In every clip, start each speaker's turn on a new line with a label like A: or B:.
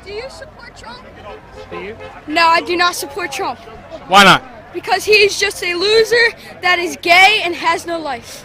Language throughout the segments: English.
A: Do you support Trump?
B: Do you?
A: No, I do not support Trump.
B: Why not?
A: Because he's just a loser that is gay and has no life.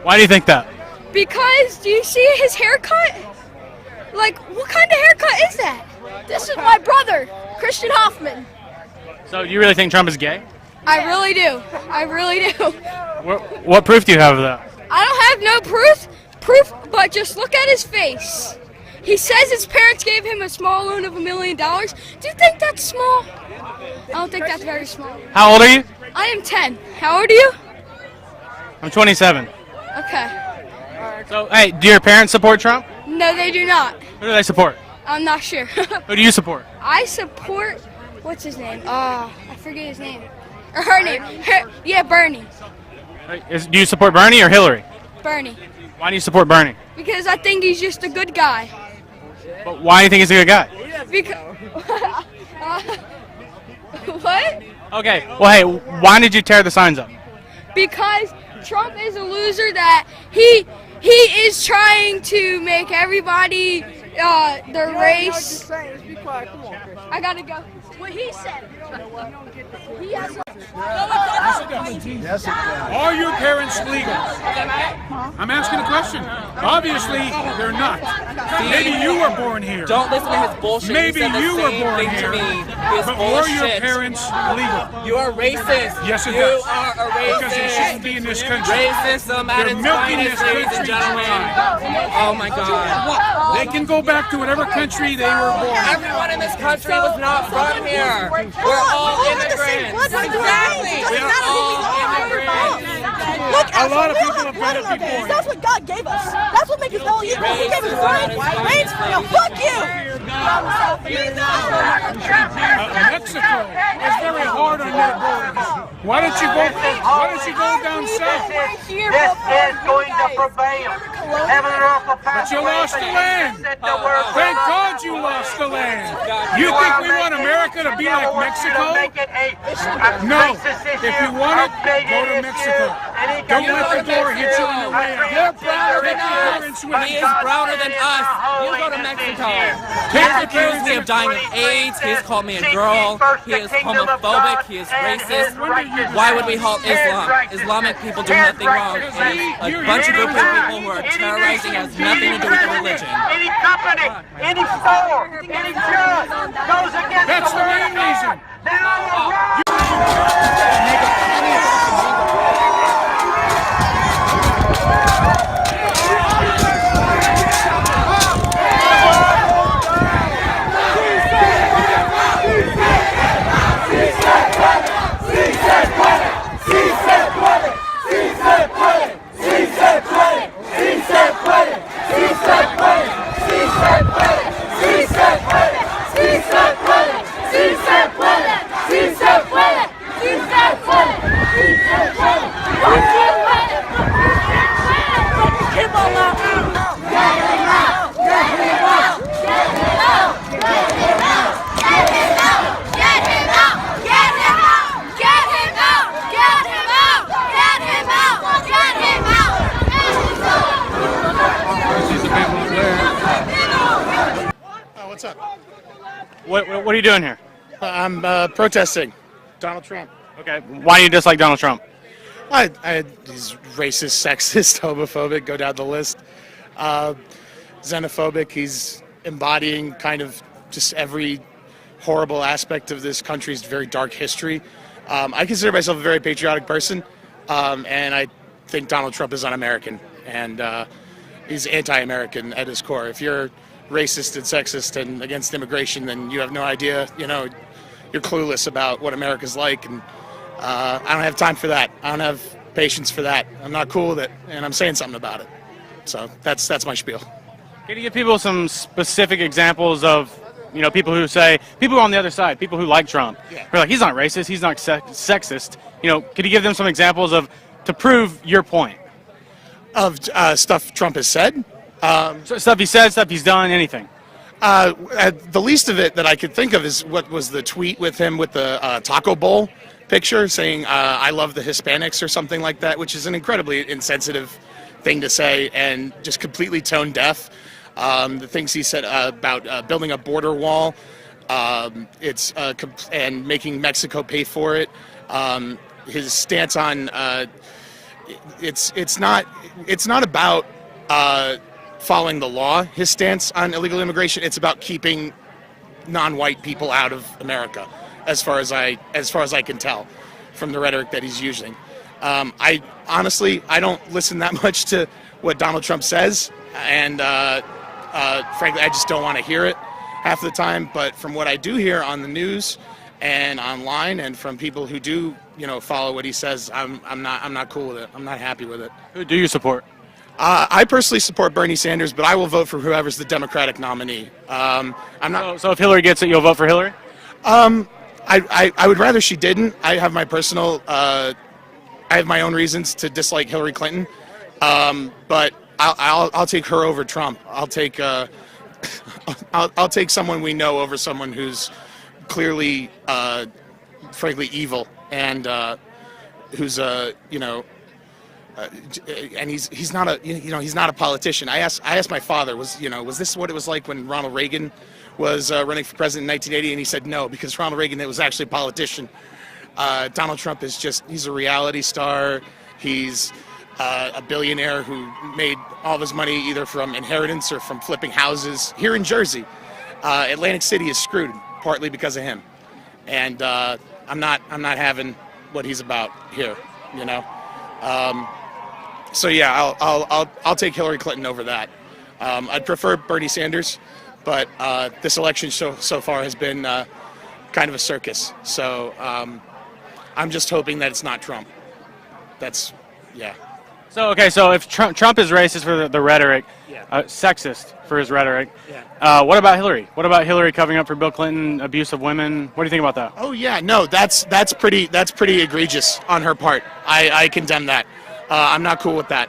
B: Why do you think that?
A: Because, do you see his haircut? Like, what kind of haircut is that? This is my brother, Christian Hoffman.
B: So you really think Trump is gay?
A: I really do. I really do.
B: What proof do you have of that?
A: I don't have no proof, but just look at his face. He says his parents gave him a small loan of $1 million. Do you think that's small? I don't think that's very small.
B: How old are you?
A: I am 10. How old are you?
B: I'm 27.
A: Okay.
B: So, hey, do your parents support Trump?
A: No, they do not.
B: Who do they support?
A: I'm not sure.
B: Who do you support?
A: I support, what's his name? I forget his name. Or her name. Yeah, Bernie.
B: Do you support Bernie or Hillary?
A: Bernie.
B: Why do you support Bernie?
A: Because I think he's just a good guy.
B: But why do you think he's a good guy?
A: Because, what?
B: Okay, well, hey, why did you tear the signs up?
A: Because Trump is a loser that he is trying to make everybody their race. I gotta go. What he said. He has
C: Are your parents legal? I'm asking a question. Obviously, they're not. Maybe you were born here.
D: Don't listen to his bullshit.
C: Maybe you were born
D: thing
C: here.
D: to me. His
C: But were your
D: bullshit.
C: parents legal?
D: You are racist.
C: Yes, it
D: you
C: does.
D: are a racist.
C: Because they shouldn't be in this country.
D: Racism at
C: They're
D: its
C: milking
D: finest,
C: this
D: ladies and
C: country
D: gentlemen.
C: dry.
D: Oh my God.
C: They can go back to whatever country they were born in.
D: Everyone in this country was not from here. We're all immigrants.
E: Exactly.
D: We're all immigrants.
E: Look,
C: A lot of people have better be born.
E: That's what God gave us. That's what makes us all equal. He gave us rights. Now, fuck you.
C: Mexico is very hard on their borders. Why don't you go down south?
F: This is going to prevail. Heaven and earth will pass
C: But you
F: away,
C: lost the land.
F: said the word will
C: Thank
F: not
C: God
F: pass
C: you
F: away.
C: lost the land. You think we want America to be like Mexico? No. If you want it, go to Mexico. Don't let the door hit you on the way out.
D: You're browner than
C: Take your
D: us.
C: parents with
D: He
C: you.
D: is browner than us. You go to Mexico. He has accused me of dying of AIDS. He has called me a girl. He is homophobic. He is racist. Why would we halt Islam? Islamic people do nothing wrong. It is a bunch of group of people who are terrorizing has nothing to do with the religion.
F: Any company, any store, any judge goes against
C: That's the main reason.
F: then I will rise.
G: What's up?
B: What are you doing here?
G: I'm protesting Donald Trump.
B: Okay, why do you dislike Donald Trump?
G: He's racist, sexist, homophobic, go down the list. Xenophobic, he's embodying kind of just every horrible aspect of this country's very dark history. I consider myself a very patriotic person, and I think Donald Trump is un-American, and he's anti-American at his core. If you're racist and sexist and against immigration, then you have no idea, you're clueless about what America's like, and I don't have time for that. I don't have patience for that. I'm not cool with it, and I'm saying something about it. So that's my spiel.
B: Can you give people some specific examples of, people who say, people on the other side, people who like Trump, who are like, he's not racist, he's not sexist. Could you give them some examples to prove your point?
G: Of stuff Trump has said?
B: Stuff he said, stuff he's done, anything.
G: The least of it that I could think of is what was the tweet with him with the taco bowl picture saying, I love the Hispanics or something like that, which is an incredibly insensitive thing to say and just completely tone deaf. The things he said about building a border wall, and making Mexico pay for it. His stance on it's not about following the law. His stance on illegal immigration, it's about keeping non-white people out of America, as far as I can tell from the rhetoric that he's using. I honestly don't listen that much to what Donald Trump says, and frankly, I just don't want to hear it half the time. But from what I do hear on the news and online, and from people who do, follow what he says, I'm not cool with it. I'm not happy with it.
B: Who do you support?
G: I personally support Bernie Sanders, but I will vote for whoever's the Democratic nominee. I'm not.
B: So if Hillary gets it, you'll vote for Hillary?
G: I would rather she didn't. I have my personal. I have my own reasons to dislike Hillary Clinton, but I'll take her over Trump. I'll take I'll take someone we know over someone who's clearly, frankly, evil, and who's and he's not a he's not a politician. I asked my father, was this what it was like when Ronald Reagan was running for president in 1980, and he said no, because Ronald Reagan was actually a politician. Donald Trump is he's a reality star. He's a billionaire who made all of his money either from inheritance or from flipping houses here in Jersey. Atlantic City is screwed partly because of him, and I'm not having what he's about here. So yeah, I'll take Hillary Clinton over that. I'd prefer Bernie Sanders, but this election so far has been kind of a circus. So I'm just hoping that it's not Trump. Yeah.
B: So if Trump is racist for the rhetoric, sexist for his rhetoric, what about Hillary? What about Hillary covering up for Bill Clinton, abuse of women? What do you think about that?
G: Oh yeah, no, that's pretty egregious on her part. I condemn that. I'm not cool with that.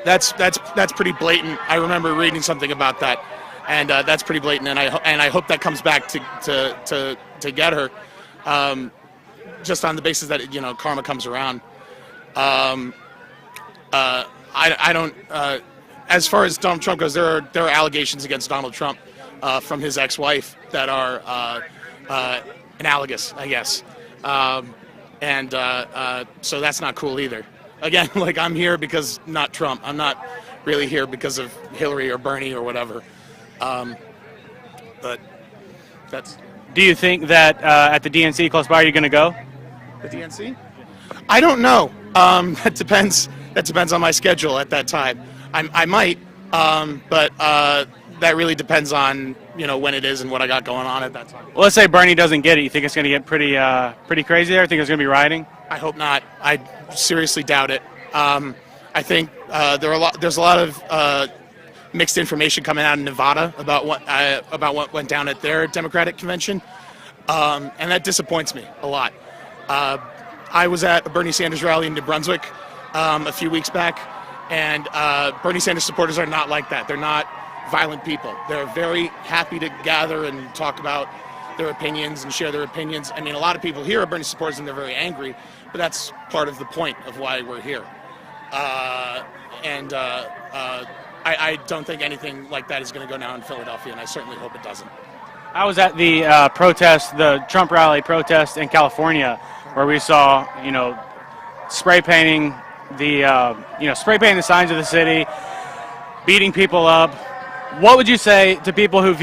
G: That's pretty blatant. I remember reading something about that, and that's pretty blatant. And I hope that comes back to get her, just on the basis that karma comes around. I don't. As far as Donald Trump goes, there are allegations against Donald Trump from his ex-wife that are analogous, I guess. So that's not cool either. Again, I'm here because not Trump. I'm not really here because of Hillary or Bernie or whatever. But that's.
B: Do you think that at the DNC close by, you're going to go?
G: The DNC? I don't know. That depends on my schedule at that time. I might, but that really depends on when it is and what I got going on at that time.
B: Well, let's say Bernie doesn't get it. You think it's going to get pretty crazy there? I think there's going to be rioting.
G: I hope not. I seriously doubt it. I think there's a lot of mixed information coming out of Nevada about what went down at their Democratic convention, and that disappoints me a lot. I was at a Bernie Sanders rally in New Brunswick a few weeks back, and Bernie Sanders supporters are not like that. They're not violent people. They're very happy to gather and talk about their opinions and share their opinions. I mean, a lot of people here are Bernie supporters and they're very angry, but that's part of the point of why we're here. I don't think anything like that is going to go down in Philadelphia, and I certainly hope it doesn't.
B: I was at the the Trump rally protest in California, where we saw, spray painting the signs of the city, beating people up. What would you say to people who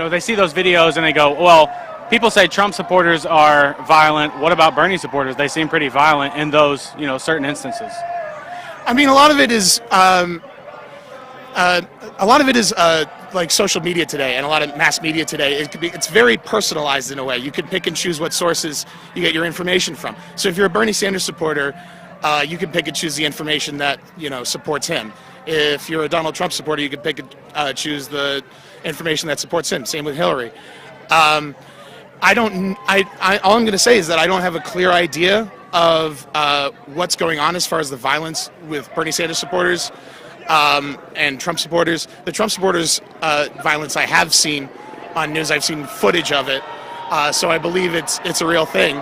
B: they see those videos and they go, well, people say Trump supporters are violent. What about Bernie supporters? They seem pretty violent in those, certain instances.
G: I mean, a lot of it is like social media today and a lot of mass media today. It's very personalized in a way. You can pick and choose what sources you get your information from. So if you're a Bernie Sanders supporter, you can pick and choose the information that supports him. If you're a Donald Trump supporter, you can pick and choose the information that supports him. Same with Hillary. All I'm going to say is that I don't have a clear idea of what's going on as far as the violence with Bernie Sanders supporters and Trump supporters. The Trump supporters' violence I have seen on news. I've seen footage of it, so I believe it's a real thing.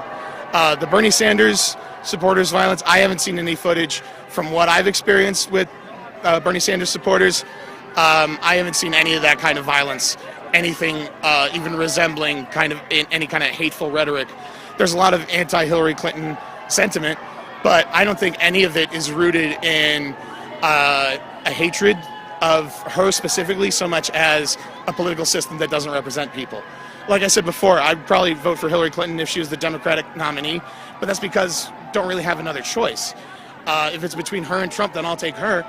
G: The Bernie Sanders supporters violence. I haven't seen any footage from what I've experienced with Bernie Sanders supporters. I haven't seen any of that kind of violence, anything even resembling kind of any kind of hateful rhetoric. There's a lot of anti-Hillary Clinton sentiment, but I don't think any of it is rooted in a hatred of her specifically so much as a political system that doesn't represent people. Like I said before, I'd probably vote for Hillary Clinton if she was the Democratic nominee, but that's because I don't really have another choice. If it's between her and Trump, then I'll take her.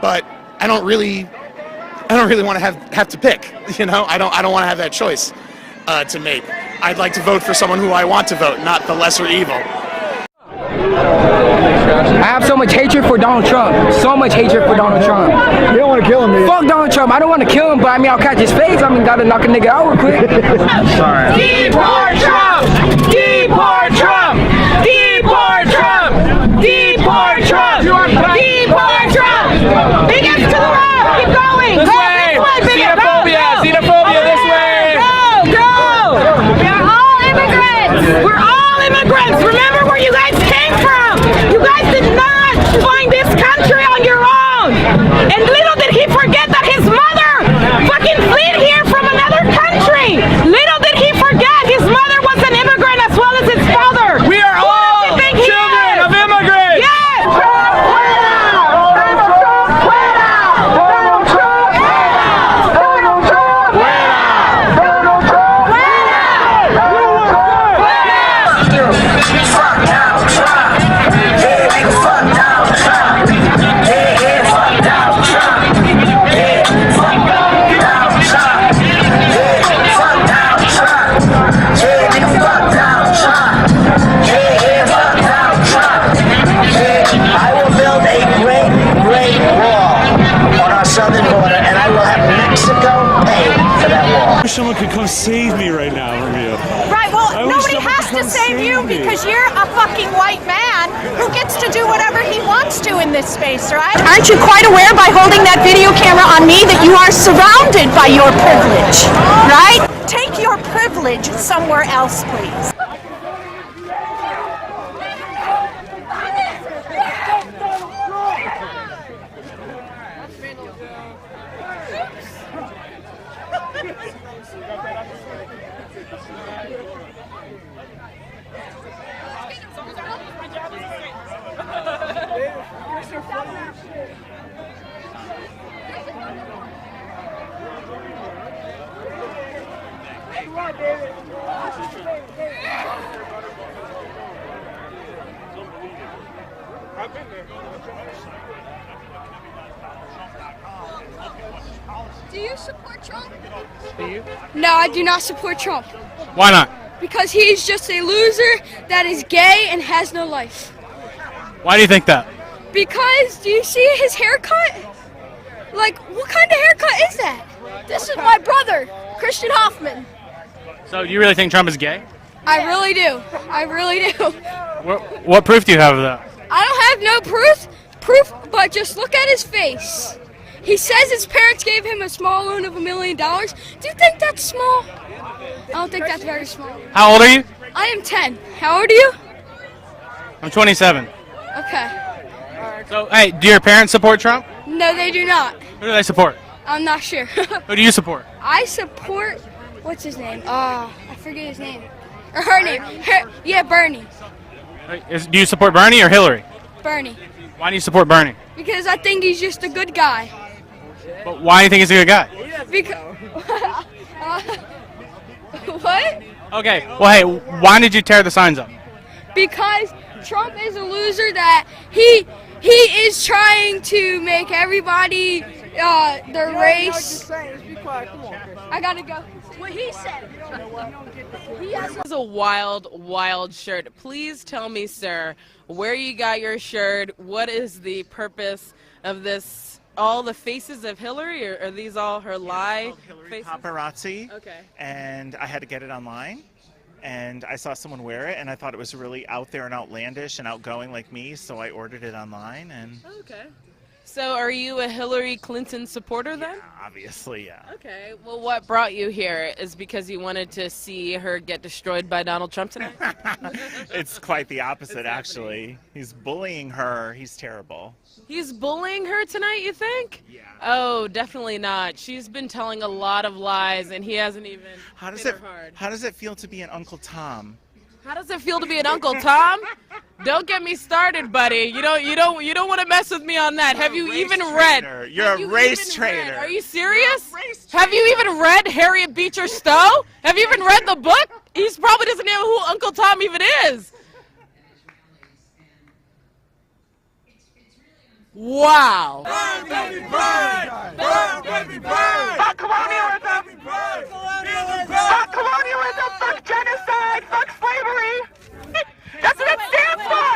G: But I don't really want to have to pick. You know, I don't want to have that choice to make. I'd like to vote for someone who I want to vote, not the lesser evil.
H: I have so much hatred for Donald Trump. So much hatred for Donald Trump.
I: You don't want to kill him, man.
H: Fuck Donald Trump. I don't want to kill him, but I mean, I'll catch his face. I mean, gotta knock a nigga out real quick.
I: Sorry.
H: Deport Trump! Deport Trump! Deport Trump! Deport Trump! Deport Trump! He gets to the road! Keep going!
D: This way! Xenophobia! Xenophobia this way!
H: Go! We're all immigrants! We're all immigrants! Remember where you guys came from! You guys did not find this country on your own! And little did he forget that his mother fucking fled here from another country! Little did he forget his mother was an immigrant as well as his father!
D: We are all children of immigrants!
H: Yes!
F: southern border, and I will have Mexico pay for that wall.
J: I wish someone could come save me right now from you.
E: Right, well,
J: I wish
E: nobody
J: someone
E: has
J: could
E: to
J: come
E: save you
J: me.
E: because you're a fucking white man who gets to do whatever he wants to in this space, right? Aren't you quite aware by holding that video camera on me that you are surrounded by your privilege, right? Take your privilege somewhere else, please.
A: Do you support Trump? Do you? No, I do not support Trump.
B: Why not?
A: Because he's just a loser that is gay and has no life.
B: Why do you think that?
A: Because, do you see his haircut? Like, what kind of haircut is that? This is my brother, Christian Hoffman.
B: So you really think Trump is gay?
A: I really do. I really do.
B: What proof do you have of that?
A: I don't have no proof, but just look at his face. He says his parents gave him a small loan of $1 million. Do you think that's small? I don't think that's very small.
B: How old are you?
A: I am 10. How old are you?
B: I'm 27.
A: Okay.
B: So, hey, do your parents support Trump?
A: No, they do not.
B: Who do they support?
A: I'm not sure.
B: Who do you support?
A: I support, what's his name? I forget his name. Or her name. Yeah, Bernie.
B: Do you support Bernie or Hillary?
A: Bernie.
B: Why do you support Bernie?
A: Because I think he's just a good guy.
B: But why do you think he's a good guy?
A: Because, what?
B: Okay, well, hey, why did you tear the signs up?
A: Because Trump is a loser that he is trying to make everybody their race. I gotta go. What he said.
K: This is a wild, wild shirt. Please tell me, sir, where you got your shirt. What is the purpose of this? All the faces of Hillary, or are these all her lie faces?
L: Paparazzi.
K: Okay.
L: And I had to get it online. And I saw someone wear it, and I thought it was really out there and outlandish and outgoing like me, so I ordered it online. And
K: okay. So are you a Hillary Clinton supporter then?
L: Yeah, obviously, yeah.
K: Okay, well what brought you here is because you wanted to see her get destroyed by Donald Trump tonight?
L: It's quite the opposite, actually. He's bullying her. He's terrible.
K: He's bullying her tonight, you think?
L: Yeah.
K: Oh, definitely not. She's been telling a lot of lies and he hasn't even hit her hard.
L: How does it feel to be an Uncle Tom?
K: How does it feel to be an Uncle Tom? Don't get me started, buddy. You don't want to mess with me on that. Have you even read?
L: You're a race traitor.
K: Are you serious? Have you even read Harriet Beecher Stowe? Have you even read the book? He probably doesn't know who Uncle Tom even is. Wow.
C: Burn, baby, burn! Burn, baby, burn!
H: Fuck colonialism! Fuck colonialism! Fuck genocide! Fuck slavery! That's what it stands for!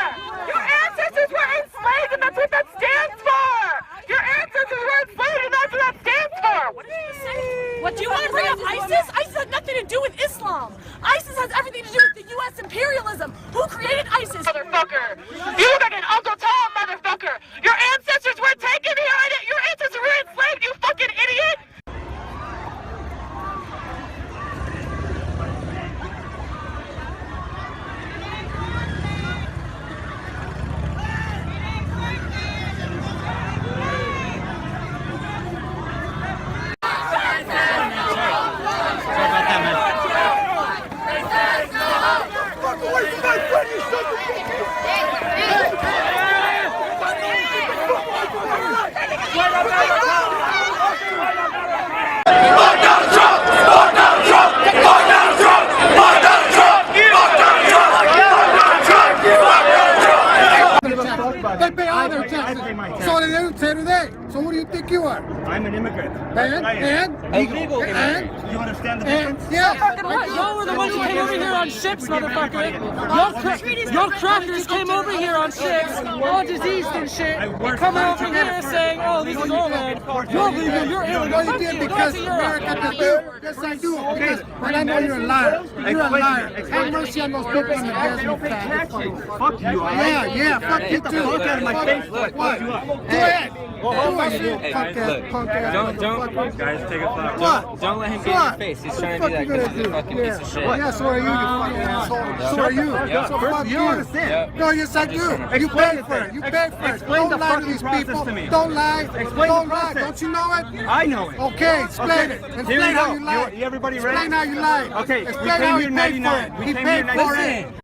H: Your ancestors were enslaved and that's what that stands for! Your ancestors were enslaved and that's what that stands for! What did you say?
E: What, do you want to bring up ISIS? ISIS has nothing to do with Islam. ISIS has everything to do with the U.S. imperialism. Who created ISIS?
H: Motherfucker! You look like an Uncle Tom, motherfucker! Your ancestors were taken here and your ancestors were enslaved, you fucking idiot!
C: They pay all their taxes. So they didn't say today. So what do you think you are?
I: I'm an immigrant.
C: And?
I: Illegal immigrant.
C: And?
I: You understand the difference?
C: Yeah.
M: Y'all were the ones who came over here on ships, motherfucker. Y'all crackers came over here on ships, all diseased and shit. Coming over here saying, oh, this is all land. You're legal, you're illegal.
C: No, you did because America did do. Yes, I do. But I know you're a liar. You're a liar. Have mercy on those people in the desert.
I: Fuck you.
C: Yeah, fuck you too.
I: Get the fuck out of my face.
C: What? Go ahead.
N: Don't, guys, take a thought. Don't let him get in your face. He's trying to do that because he's a fucking piece of shit.
C: Yeah, so are you, you fucking asshole. So are you. So fuck you.
I: Understand.
C: No, yes, I do. You paid for it. You paid for it.
I: Explain the
C: Don't lie to
I: fucking
C: these
I: process
C: people.
I: to me.
C: Don't lie.
I: Explain
C: Don't
I: the
C: lie.
I: process.
C: Don't you know it?
I: I know it.
C: Okay, explain it.
I: Here
C: Explain
I: we
C: how
I: go.
C: you lied.
I: Everybody ready?
C: Explain how you lied.
I: Okay, we
C: Explain
I: came
C: how
I: here in
C: he paid for
I: 99.
C: it.
I: We
C: He
I: came here
C: paid
I: in
C: for
I: 99.
C: it.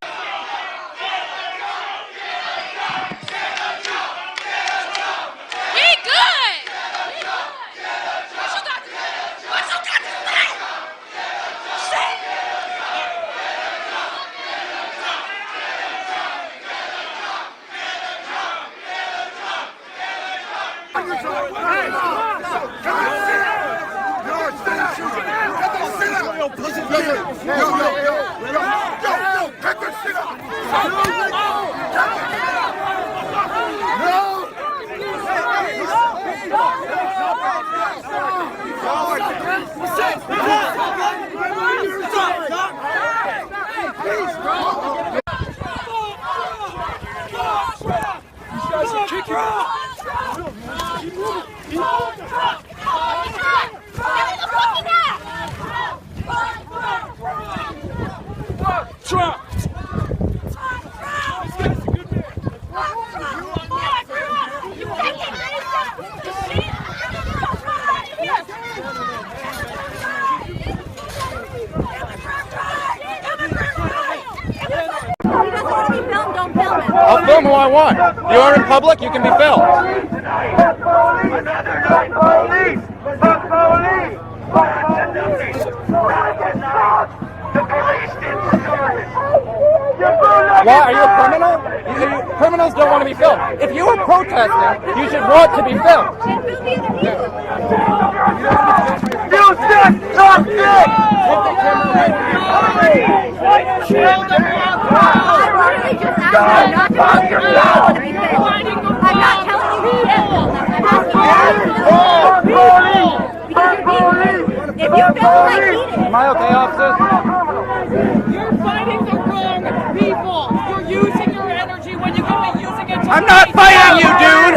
B: I'll film who I want. You are in public, you can be filmed. Why? Are you a criminal? Criminals don't want to be filmed. If you were protesting, you should want to be filmed.
H: You sick, talk
B: Am I okay, officer?
M: You're fighting the wrong people. You're using your energy when you could be using it to
B: I'm not fighting you, dude!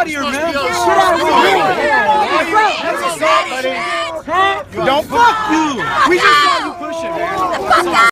I: out of here, man. Get out of here. Don't fuck you. We just